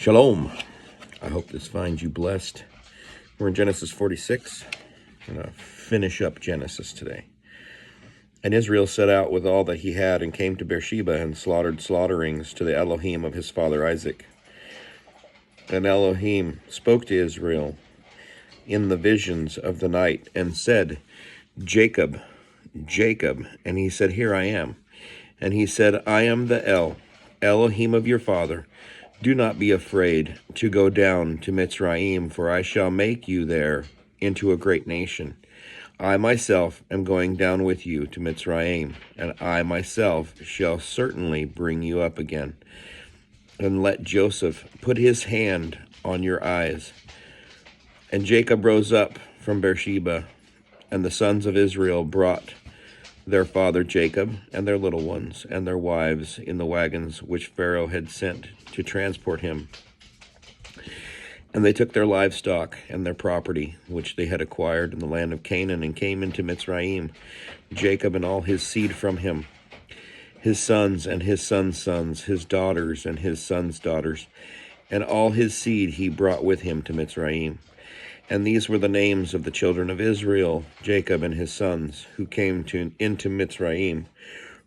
Shalom. I hope this finds you blessed. We're in Genesis 46. I'm going to finish up Genesis today. And Israel set out with all that he had and came to Beersheba and slaughtered slaughterings to the Elohim of his father Isaac. And Elohim spoke to Israel in the visions of the night and said, Jacob, Jacob. And he said, Here I am. And he said, I am the Elohim of your father. Do not be afraid to go down to Mitsrayim, for I shall make you there into a great nation. I myself am going down with you to Mitsrayim, and I myself shall certainly bring you up again. And let Joseph put his hand on your eyes. And Jacob rose up from Beersheba, and the sons of Israel brought their father Jacob and their little ones and their wives in the wagons which Pharaoh had sent to transport him. And they took their livestock and their property, which they had acquired in the land of Canaan, and came into Mitsrayim, Jacob and all his seed from him, his sons and his sons' sons, his daughters and his sons' daughters, and all his seed he brought with him to Mitsrayim. And these were the names of the children of Israel, Jacob and his sons, who came into Mitsrayim.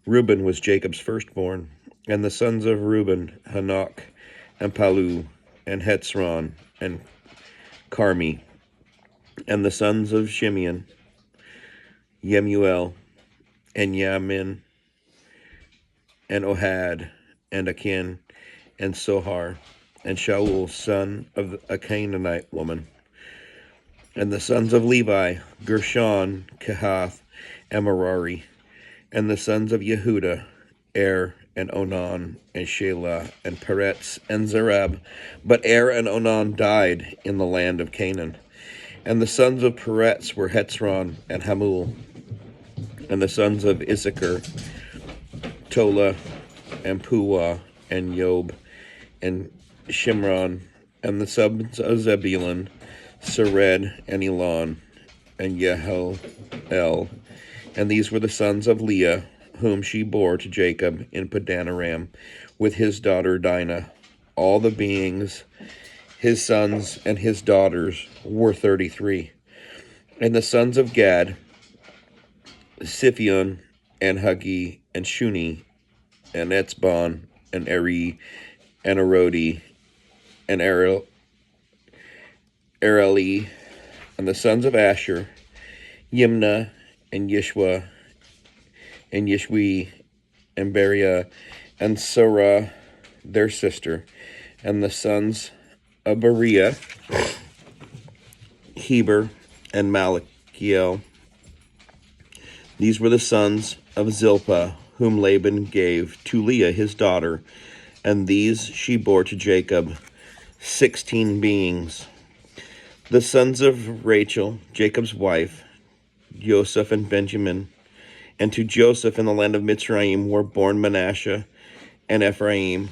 Reuben was Jacob's firstborn, and the sons of Reuben, Hanok, and Palu, and Hetzron, and Carmi. And the sons of Shimeon, Yemuel, and Yamin, and Ohad, and Akin, and Sohar, and Shaul, son of a Canaanite woman. And the sons of Levi, Gershon, Kehath, and Merari. And the sons of Yehuda, and Onan, and Shelah, and Peretz, and Zerab. But and Onan died in the land of Canaan. And the sons of Peretz were Hetzron and Hamul. And the sons of Issachar, Tola, and Puah, and Job, and Shimron. And the sons of Zebulun, Sered, and Elon, and Yehalel. And these were the sons of Leah, whom she bore to Jacob in Padanaram, with his daughter Dinah. All the beings, his sons and his daughters, were 33. And the sons of Gad, Siphion, and Hagi, and Shuni, and Etzbon, and Eri, and Arodi, and Areli. And the sons of Asher, Yimnah, and Yishwa, and Yishwi, and Beriah, and Sarah, their sister. And the sons of Beriah, Heber, and Malachiel. These were the sons of Zilpah, whom Laban gave to Leah his daughter, and these she bore to Jacob, 16 beings. The sons of Rachel, Jacob's wife, Joseph and Benjamin. And to Joseph in the land of Mitsrayim were born Manasseh and Ephraim,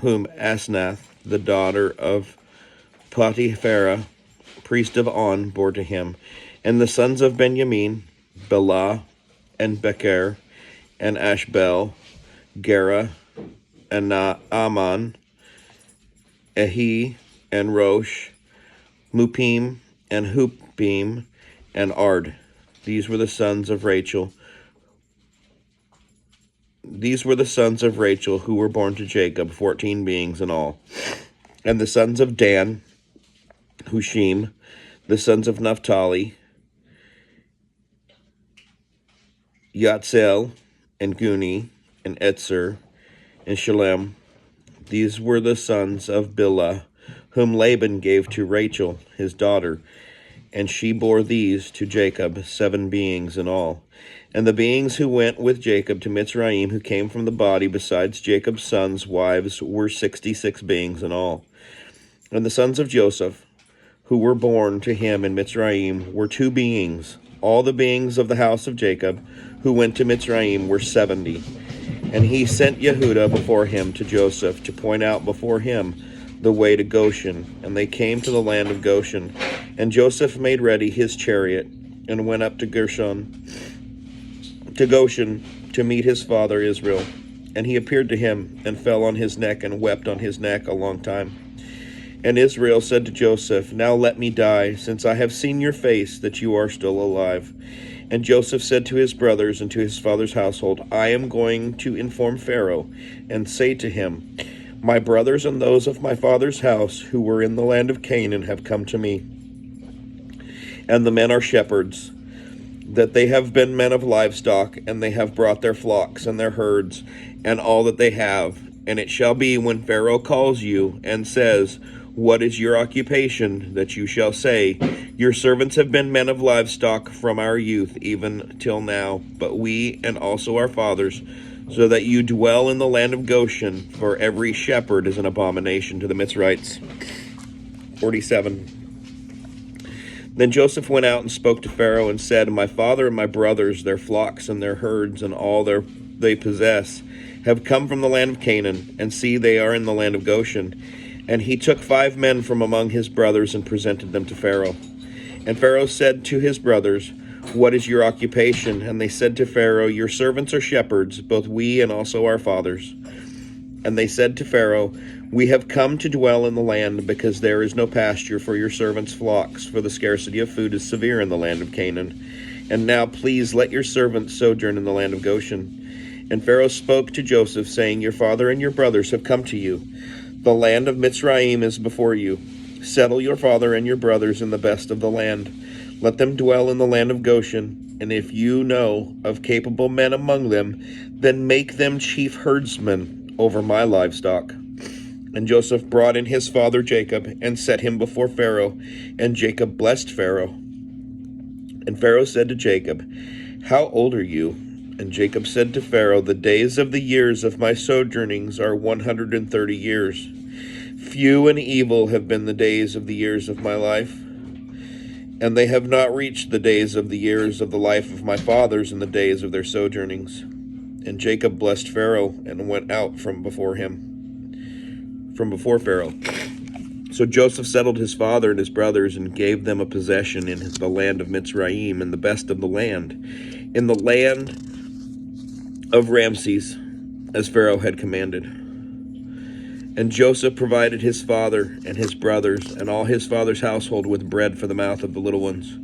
whom Asnath, the daughter of Potipharah, priest of On, bore to him. And the sons of Benjamin, Bela, and Becher, and Ashbel, Gera, and Naaman, Ehi, and Rosh, Mupim, and Hupim, and Ard. These were the sons of Rachel. These were the sons of Rachel who were born to Jacob, 14 beings in all. And the sons of Dan, Hushim. The sons of Naphtali, Yatzel, and Guni, and Etzer, and Shalem. These were the sons of Bilhah, whom Laban gave to Rachel, his daughter. And she bore these to Jacob, 7 beings in all. And the beings who went with Jacob to Mitsrayim, who came from the body, besides Jacob's sons' wives, were 66 beings in all. And the sons of Joseph, who were born to him in Mitsrayim, were 2 beings. All the beings of the house of Jacob, who went to Mitsrayim, were 70. And he sent Yehuda before him to Joseph, to point out before him the way to Goshen. And they came to the land of Goshen. And Joseph made ready his chariot, and went up to Goshen, to meet his father Israel. And he appeared to him, and fell on his neck, and wept on his neck a long time. And Israel said to Joseph, Now let me die, since I have seen your face, that you are still alive. And Joseph said to his brothers and to his father's household, I am going to inform Pharaoh, and say to him, My brothers and those of my father's house, who were in the land of Canaan, have come to me. And the men are shepherds, that they have been men of livestock, and they have brought their flocks and their herds, and all that they have. And it shall be, when Pharaoh calls you, and says, What is your occupation? That you shall say, Your servants have been men of livestock from our youth, even till now, but we and also our fathers, so that you dwell in the land of Goshen, for every shepherd is an abomination to the Mitsrayites. 47. Then Joseph went out and spoke to Pharaoh and said, My father and my brothers, their flocks and their herds, and all they possess, have come from the land of Canaan, and see, they are in the land of Goshen. And he took 5 men from among his brothers and presented them to Pharaoh. And Pharaoh said to his brothers, What is your occupation? And they said to Pharaoh, Your servants are shepherds, both we and also our fathers. And they said to Pharaoh, We have come to dwell in the land, because there is no pasture for your servants' flocks, for the scarcity of food is severe in the land of Canaan. And now please let your servants sojourn in the land of Goshen. And Pharaoh spoke to Joseph, saying, Your father and your brothers have come to you. The land of Mitsrayim is before you. Settle your father and your brothers in the best of the land. Let them dwell in the land of Goshen. And if you know of capable men among them, then make them chief herdsmen over my livestock. And Joseph brought in his father Jacob, and set him before Pharaoh. And Jacob blessed Pharaoh. And Pharaoh said to Jacob, How old are you? And Jacob said to Pharaoh, The days of the years of my sojournings are 130 years. Few and evil have been the days of the years of my life, and they have not reached the days of the years of the life of my fathers in the days of their sojournings. And Jacob blessed Pharaoh, and went out from before Pharaoh. So Joseph settled his father and his brothers, and gave them a possession in the land of Mitsrayim, in the best of the land, in the land of Ramses, as Pharaoh had commanded. And Joseph provided his father and his brothers and all his father's household with bread for the mouth of the little ones.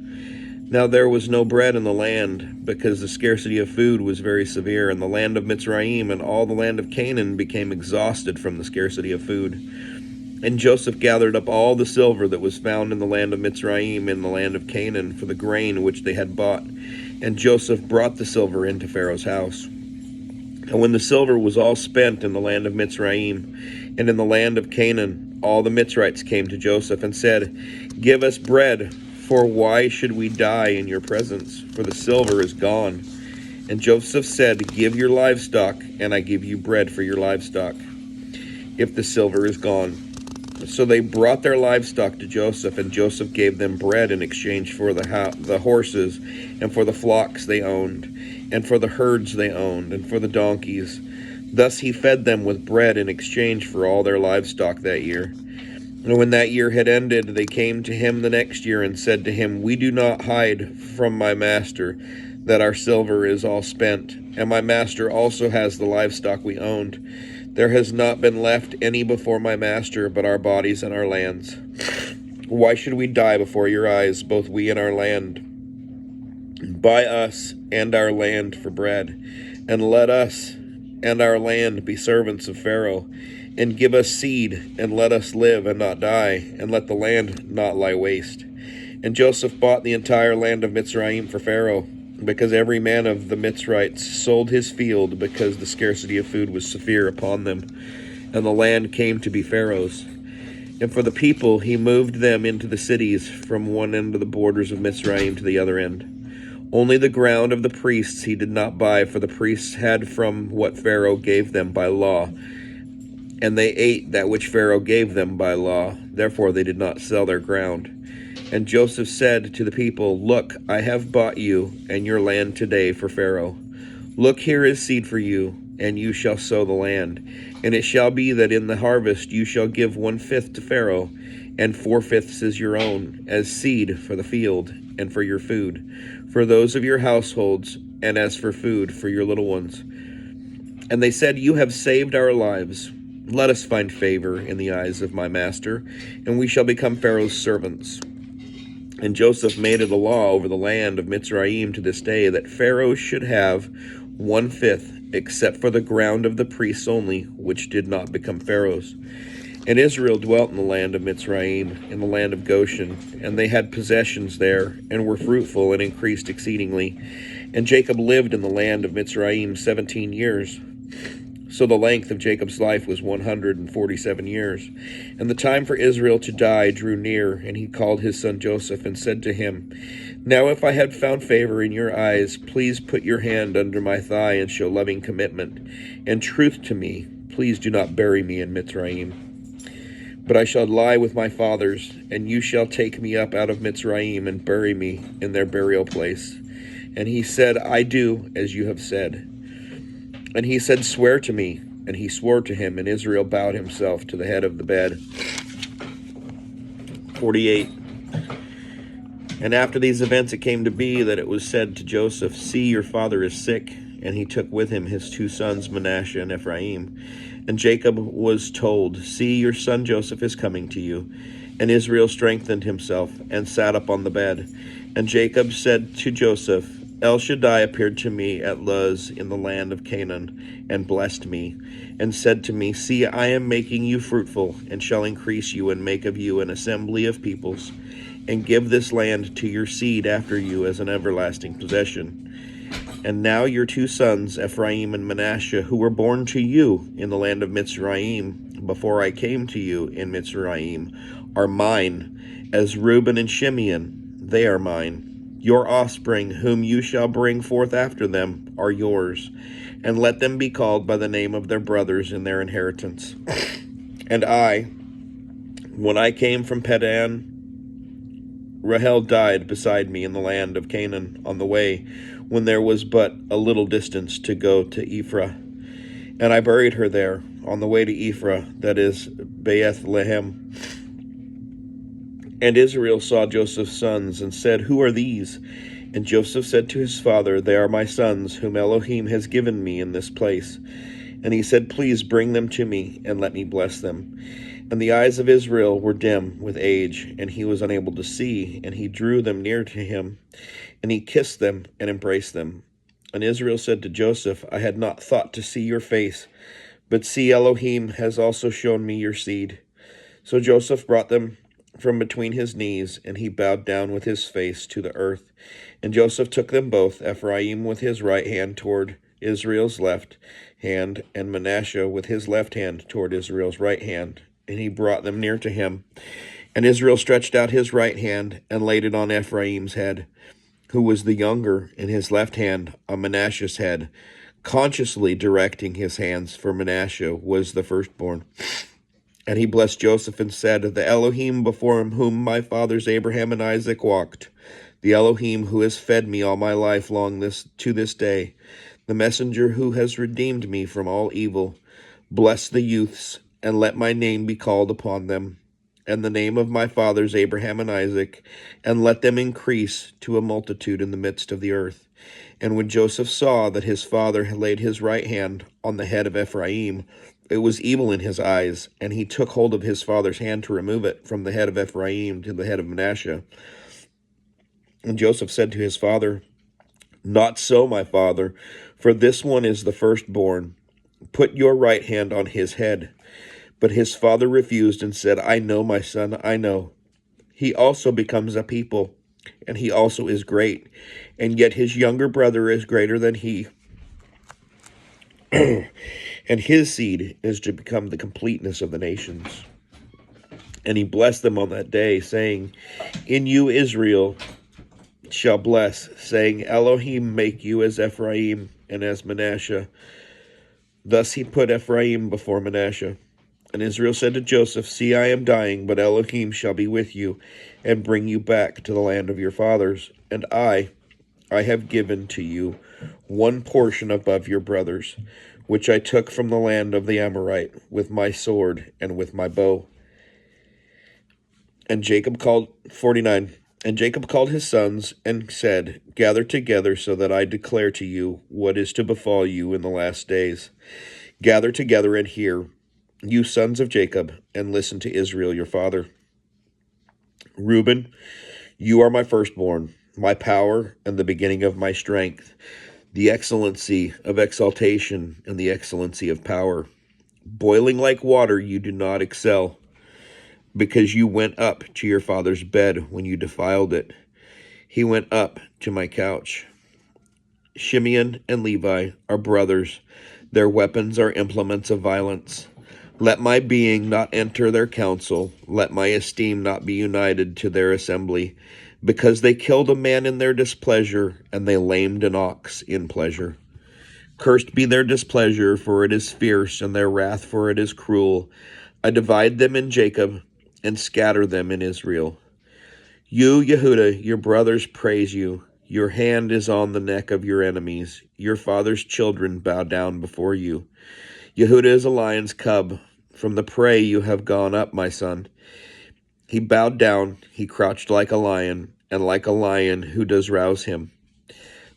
Now there was no bread in the land, because the scarcity of food was very severe, and the land of Mitsrayim and all the land of Canaan became exhausted from the scarcity of food. And Joseph gathered up all the silver that was found in the land of Mitsrayim and the land of Canaan for the grain which they had bought. And Joseph brought the silver into Pharaoh's house. And when the silver was all spent in the land of Mitsrayim and in the land of Canaan, all the Mitsrites came to Joseph and said, Give us bread, for why should we die in your presence? For the silver is gone. And Joseph said, Give your livestock, and I give you bread for your livestock, if the silver is gone. So they brought their livestock to Joseph, and Joseph gave them bread in exchange for the horses, and for the flocks they owned, and for the herds they owned, and for the donkeys. Thus he fed them with bread in exchange for all their livestock that year. And when that year had ended, they came to him the next year and said to him, We do not hide from my master that our silver is all spent, and my master also has the livestock we owned. There has not been left any before my master but our bodies and our lands. Why should we die before your eyes, both we and our land? Buy us and our land for bread, and let us and our land be servants of Pharaoh, and give us seed, and let us live and not die, and let the land not lie waste. And Joseph bought the entire land of Mitsrayim for Pharaoh, because every man of the Mitsrites sold his field, because the scarcity of food was severe upon them, and the land came to be Pharaoh's. And for the people he moved them into the cities, from one end of the borders of Mitsrayim to the other end. Only the ground of the priests he did not buy, for the priests had from what Pharaoh gave them by law, and they ate that which Pharaoh gave them by law. Therefore they did not sell their ground. And Joseph said to the people, Look, I have bought you and your land today for Pharaoh. Look, here is seed for you, and you shall sow the land. And it shall be that in the harvest you shall give 1/5 to Pharaoh, and 4/5 is your own, as seed for the field, and for your food, for those of your households, and as for food for your little ones. And they said, "You have saved our lives. Let us find favor in the eyes of my master, and we shall become Pharaoh's servants." And Joseph made it a law over the land of Mitsrayim to this day that Pharaoh should have 1/5, except for the ground of the priests only, which did not become Pharaoh's. And Israel dwelt in the land of Mitsrayim, in the land of Goshen, and they had possessions there, and were fruitful, and increased exceedingly. And Jacob lived in the land of Mitsrayim 17 years. So the length of Jacob's life was 147 years. And the time for Israel to die drew near, and he called his son Joseph, and said to him, "Now if I had found favor in your eyes, please put your hand under my thigh, and show loving commitment and truth to me. Please do not bury me in Mitsrayim. But I shall lie with my fathers, and you shall take me up out of Mitsrayim, and bury me in their burial place." And he said, "I do as you have said." And he said, "Swear to me." And he swore to him, and Israel bowed himself to the head of the bed. 48. And after these events it came to be that it was said to Joseph, "See, your father is sick." And he took with him his 2 sons, Manasseh and Ephraim. And Jacob was told, "See, your son Joseph is coming to you." And Israel strengthened himself and sat up on the bed. And Jacob said to Joseph, "El Shaddai appeared to me at Luz in the land of Canaan, and blessed me, and said to me, See, I am making you fruitful, and shall increase you, and make of you an assembly of peoples, and give this land to your seed after you as an everlasting possession. And now your 2 sons, Ephraim and Manasseh, who were born to you in the land of Mitsrayim, before I came to you in Mitsrayim, are mine, as Reuben and Shimeon, they are mine. Your offspring, whom you shall bring forth after them, are yours, and let them be called by the name of their brothers in their inheritance. And I, when I came from Padan, Rahel died beside me in the land of Canaan on the way, when there was but a little distance to go to Ephraim. And I buried her there, on the way to Ephraim, that is, Bethlehem. And Israel saw Joseph's sons, and said, Who are these? And Joseph said to his father, They are my sons, whom Elohim has given me in this place. And he said, Please bring them to me, and let me bless them. And the eyes of Israel were dim with age, and he was unable to see, and he drew them near to him, and he kissed them and embraced them. And Israel said to Joseph, I had not thought to see your face, but see, Elohim has also shown me your seed. So Joseph brought them from between his knees, and he bowed down with his face to the earth. And Joseph took them both, Ephraim with his right hand toward Israel's left hand, and Manasseh with his left hand toward Israel's right hand. And he brought them near to him. And Israel stretched out his right hand, and laid it on Ephraim's head, who was the younger, and his left hand on Manasseh's head, consciously directing his hands, for Manasseh was the firstborn. And he blessed Joseph and said, The Elohim before whom my fathers Abraham and Isaac walked, the Elohim who has fed me all my life long to this day, the messenger who has redeemed me from all evil, bless the youths, and let my name be called upon them, and the name of my fathers Abraham and Isaac, and let them increase to a multitude in the midst of the earth. And when Joseph saw that his father had laid his right hand on the head of Ephraim, it was evil in his eyes, and he took hold of his father's hand to remove it from the head of Ephraim to the head of Manasseh. And Joseph said to his father, Not so, my father, for this one is the firstborn. Put your right hand on his head. But his father refused and said, I know, my son, I know. He also becomes a people, and he also is great, and yet his younger brother is greater than he. And his seed is to become the completeness of the nations. And he blessed them on that day, saying, In you Israel shall bless, saying, Elohim make you as Ephraim and as Manasseh. Thus he put Ephraim before Manasseh. And Israel said to Joseph, See, I am dying, but Elohim shall be with you, and bring you back to the land of your fathers. And I have given to you one portion above your brothers, which I took from the land of the Amorite, with my sword and with my bow. And Jacob called 49. And Jacob called his sons and said, Gather together so that I declare to you what is to befall you in the last days. Gather together and hear, you sons of Jacob, and listen to Israel your father. Reuben, you are my firstborn, my power and the beginning of my strength, the excellency of exaltation and the excellency of power. Boiling like water, you do not excel, because you went up to your father's bed when you defiled it. He went up to my couch. Shimeon and Levi are brothers. Their weapons are implements of violence. Let my being not enter their council. Let my esteem not be united to their assembly, because they killed a man in their displeasure, and they lamed an ox in pleasure. Cursed be their displeasure, for it is fierce, and their wrath, for it is cruel. I divide them in Jacob, and scatter them in Israel. You, Yehudah, your brothers praise you. Your hand is on the neck of your enemies. Your father's children bow down before you. Yehudah is a lion's cub. From the prey you have gone up, my son. He bowed down, he crouched like a lion, and like a lion who does rouse him.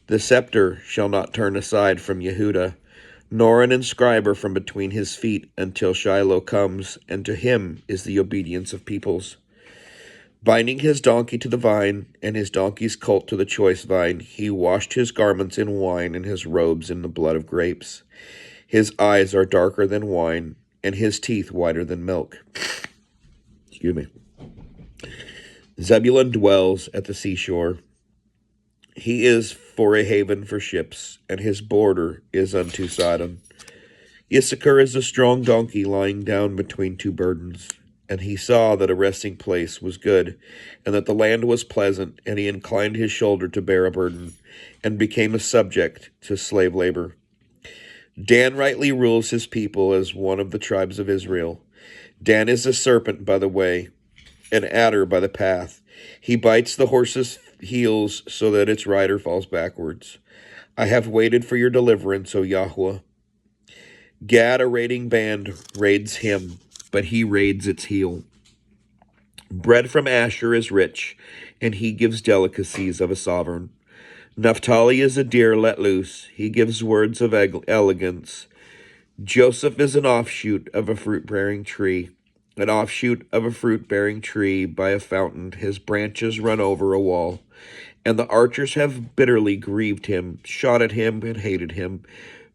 The scepter shall not turn aside from Yehudah, nor an inscriber from between his feet until Shiloh comes, and to him is the obedience of peoples. Binding his donkey to the vine, and his donkey's colt to the choice vine, he washed his garments in wine, and his robes in the blood of grapes. His eyes are darker than wine, and his teeth whiter than milk. Excuse me. Zebulun dwells at the seashore. He is for a haven for ships, and his border is unto Sodom. Issachar is a strong donkey lying down between two burdens. And he saw that a resting place was good, and that the land was pleasant, and he inclined his shoulder to bear a burden, and became a subject to slave labor. Dan rightly rules his people as one of the tribes of Israel. Dan is a serpent by the way, an adder by the path. He bites the horse's heels so that its rider falls backwards. I have waited for your deliverance, O Yahweh. Gad, a raiding band, raids him, but he raids its heel. Bread from Asher is rich, and he gives delicacies of a sovereign. Naphtali is a deer let loose. He gives words of elegance. Joseph is an offshoot of a fruit-bearing tree. An offshoot of a fruit-bearing tree by a fountain. His branches run over a wall. And the archers have bitterly grieved him, shot at him, and hated him.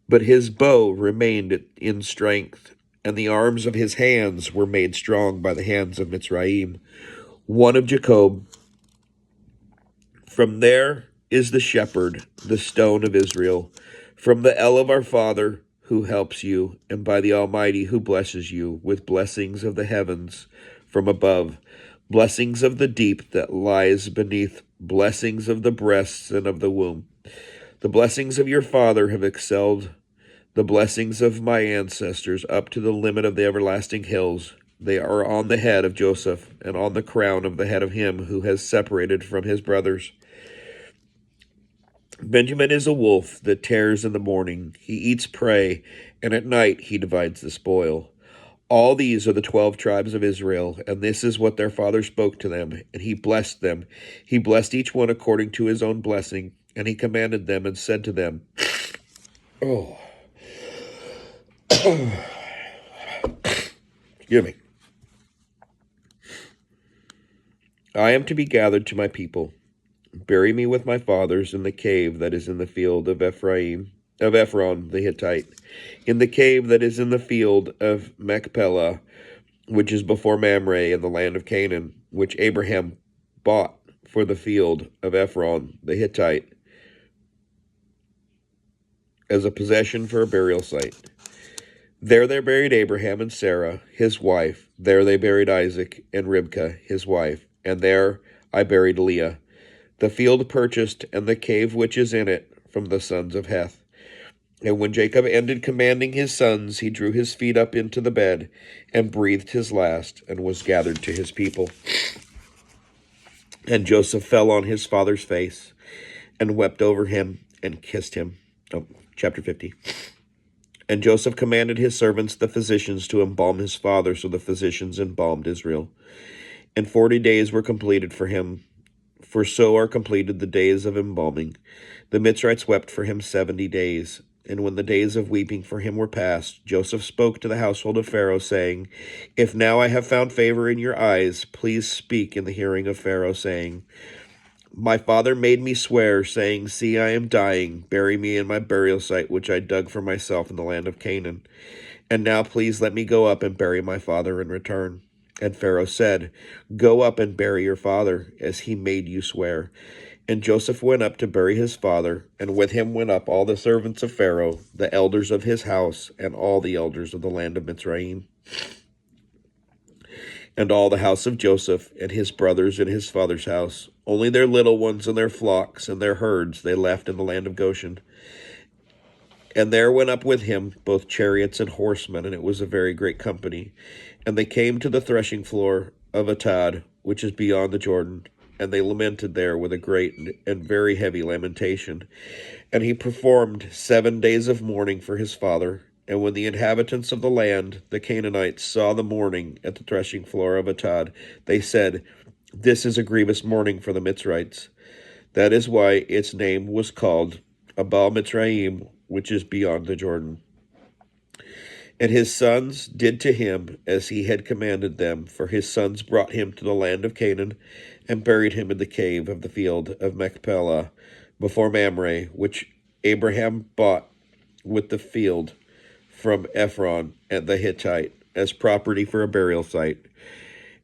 But his bow remained in strength, and the arms of his hands were made strong by the hands of Mitsrayim. One of Jacob. From there is the shepherd, the stone of Israel. From the El of our Father, who helps you, and by the Almighty who blesses you with blessings of the heavens from above, blessings of the deep that lies beneath, blessings of the breasts and of the womb. The blessings of your father have excelled the blessings of my ancestors up to the limit of the everlasting hills. They are on the head of Joseph, and on the crown of the head of him who has separated from his brothers. Benjamin is a wolf that tears in the morning. He eats prey, and at night he divides the spoil. All these are the 12 tribes of Israel, and this is what their father spoke to them, and he blessed them. He blessed each one according to his own blessing, and he commanded them and said to them, Excuse me. I am to be gathered to my people. Bury me with my fathers in the cave that is in the field of Ephron the Hittite, in the cave that is in the field of Machpelah, which is before Mamre in the land of Canaan, which Abraham bought for the field of Ephron the Hittite as a possession for a burial site. There they buried Abraham and Sarah, his wife. There they buried Isaac and Ribekah, his wife. And there I buried Leah. The field purchased, and the cave which is in it, from the sons of Heth. And when Jacob ended commanding his sons, he drew his feet up into the bed, and breathed his last, and was gathered to his people. And Joseph fell on his father's face, and wept over him, and kissed him. Chapter 50. And Joseph commanded his servants, the physicians, to embalm his father, so the physicians embalmed Israel. And 40 days were completed for him, for so are completed the days of embalming. The Mitsrites wept for him 70 days. And when the days of weeping for him were past, Joseph spoke to the household of Pharaoh, saying, If now I have found favor in your eyes, please speak in the hearing of Pharaoh, saying, My father made me swear, saying, See, I am dying. Bury me in my burial site, which I dug for myself in the land of Canaan. And now please let me go up and bury my father in return. And Pharaoh said, Go up and bury your father, as he made you swear. And Joseph went up to bury his father, and with him went up all the servants of Pharaoh, the elders of his house, and all the elders of the land of Mitsrayim. And all the house of Joseph, and his brothers in his father's house. Only their little ones and their flocks and their herds they left in the land of Goshen. And there went up with him both chariots and horsemen, and it was a very great company. And they came to the threshing floor of Atad, which is beyond the Jordan, and they lamented there with a great and very heavy lamentation. And he performed 7 days of mourning for his father. And when the inhabitants of the land, the Canaanites, saw the mourning at the threshing floor of Atad, they said, This is a grievous mourning for the Mitzrites. That is why its name was called Abal Mitsrayim, which is beyond the Jordan. And his sons did to him as he had commanded them, for his sons brought him to the land of Canaan, and buried him in the cave of the field of Machpelah, before Mamre, which Abraham bought with the field from Ephron and the Hittite, as property for a burial site.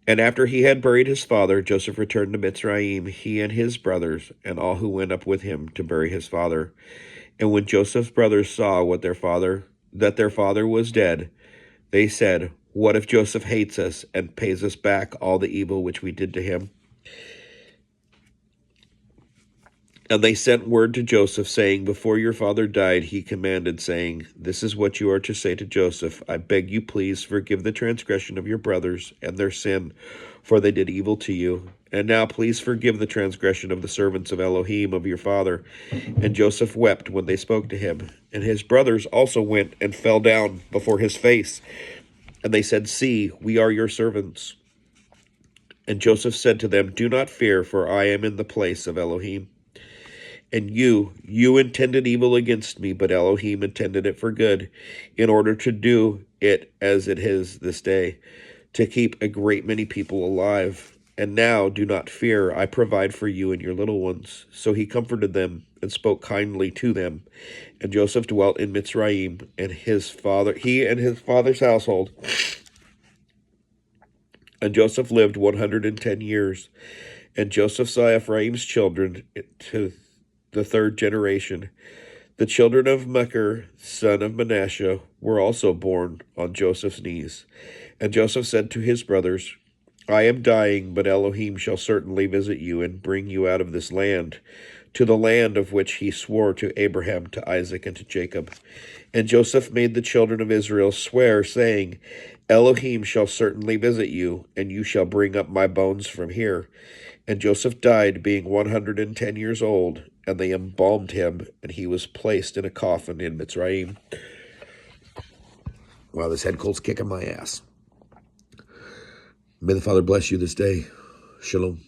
And after he had buried his father, Joseph returned to Mitsrayim, he and his brothers, and all who went up with him to bury his father. And when Joseph's brothers saw that their father was dead, they said, What if Joseph hates us and pays us back all the evil which we did to him? And they sent word to Joseph, saying, Before your father died, he commanded, saying, This is what you are to say to Joseph. I beg you, please, forgive the transgression of your brothers and their sin, for they did evil to you. And now please forgive the transgression of the servants of Elohim of your father. And Joseph wept when they spoke to him. And his brothers also went and fell down before his face. And they said, See, we are your servants. And Joseph said to them, Do not fear, for I am in the place of Elohim. And you intended evil against me, but Elohim intended it for good, in order to do it as it is this day, to keep a great many people alive. And now do not fear, I provide for you and your little ones. So he comforted them and spoke kindly to them. And Joseph dwelt in Mitsrayim, and he and his father's household. And Joseph lived 110 years. And Joseph saw Ephraim's children to the third generation. The children of Machir, son of Manasseh, were also born on Joseph's knees. And Joseph said to his brothers, I am dying, but Elohim shall certainly visit you and bring you out of this land, to the land of which he swore to Abraham, to Isaac, and to Jacob. And Joseph made the children of Israel swear, saying, Elohim shall certainly visit you, and you shall bring up my bones from here. And Joseph died, being 110 years old, and they embalmed him, and he was placed in a coffin in Mitsrayim. Wow, this head cold's kicking my ass. May the Father bless you this day. Shalom.